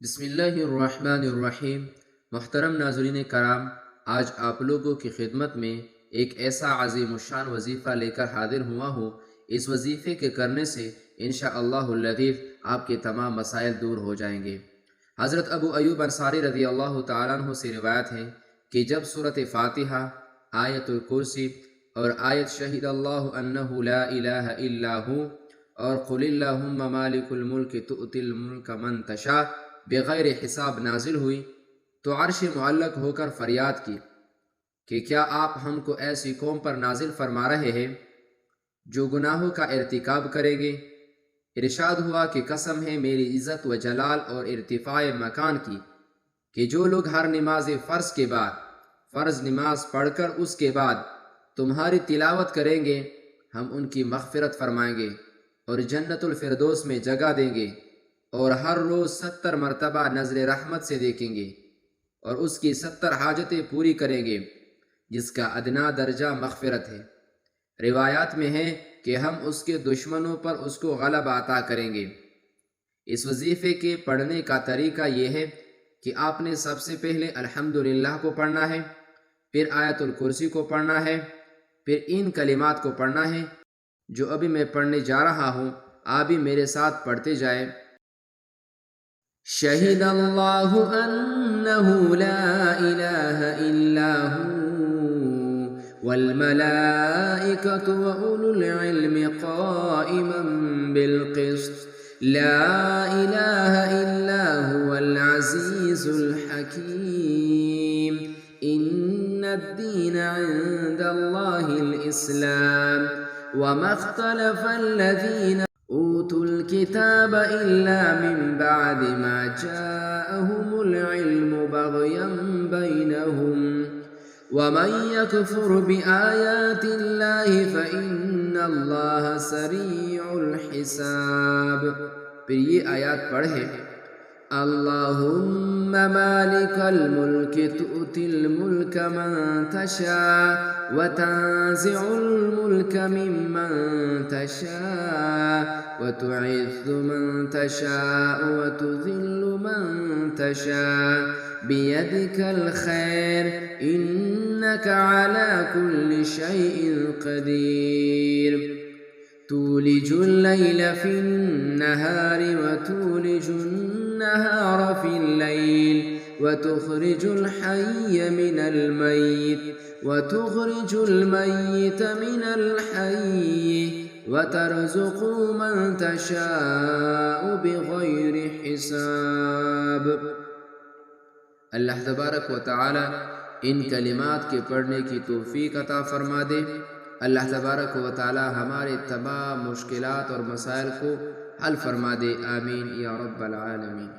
بسم اللہ الرحمن الرحیم۔ محترم ناظرین کرام، آج آپ لوگوں کی خدمت میں ایک ایسا عظیم الشان وظیفہ لے کر حاضر ہوا ہوں۔ اس وظیفے کے کرنے سے انشاءاللہ اللطیف آپ کے تمام مسائل دور ہو جائیں گے۔ حضرت ابو ایوب انصاری رضی اللہ تعالیٰ عنہ سے روایت ہے کہ جب سورۃ فاتحہ، آیت الکرسی اور آیت شہد اللہ انہ لا الہ الا ہو اور قل اللہم مالک الملک تؤتی الملک من تشاء بغیر حساب نازل ہوئی تو عرش معلق ہو کر فریاد کی کہ کیا آپ ہم کو ایسی قوم پر نازل فرما رہے ہیں جو گناہوں کا ارتکاب کرے گے؟ ارشاد ہوا کہ قسم ہے میری عزت و جلال اور ارتفاع مکان کی کہ جو لوگ ہر نماز فرض کے بعد فرض نماز پڑھ کر اس کے بعد تمہاری تلاوت کریں گے، ہم ان کی مغفرت فرمائیں گے اور جنت الفردوس میں جگہ دیں گے، اور ہر روز 70 مرتبہ نظر رحمت سے دیکھیں گے اور اس کی 70 حاجتیں پوری کریں گے جس کا ادنا درجہ مغفرت ہے۔ روایات میں ہے کہ ہم اس کے دشمنوں پر اس کو غلبہ عطا کریں گے۔ اس وظیفے کے پڑھنے کا طریقہ یہ ہے کہ آپ نے سب سے پہلے الحمدللہ کو پڑھنا ہے، پھر آیت الکرسی کو پڑھنا ہے، پھر ان کلمات کو پڑھنا ہے جو ابھی میں پڑھنے جا رہا ہوں، آپ بھی میرے ساتھ پڑھتے جائیں۔ شہد اللہ انہ لا الہ الا ہو والملائکۃ واولو العلم قائما بالقسط لا الہ الا هو العزیز الحکیم ان الدین عند اللہ الاسلام وما اختلف الذین اوتوا الكتاب الا من بعد ما جاءهم العلم بغيا بينهم ومن يكفر بآيات الله فإن الله سريع الحساب۔ پھر یہ آیات پڑھے، اللہم مالک الملک تؤتی الملک من تشاء وتنزع الملك ممن تشاء وتعز من تشاء وتذل من تشاء بيدك الخير إنك على كل شيء قدير تولج الليل في النهار وتولج النهار في الليل وتخرج الحي من الميت وتخرج الميت من الحي وترزق من تشاء بغیر حساب۔ اللہ تبارک و تعالی ان کلمات کے پڑھنے کی توفیق عطا فرما دے۔ اللہ تبارک و تعالی ہمارے تمام مشکلات اور مسائل کو حل فرما دے، آمین یا رب العالمین۔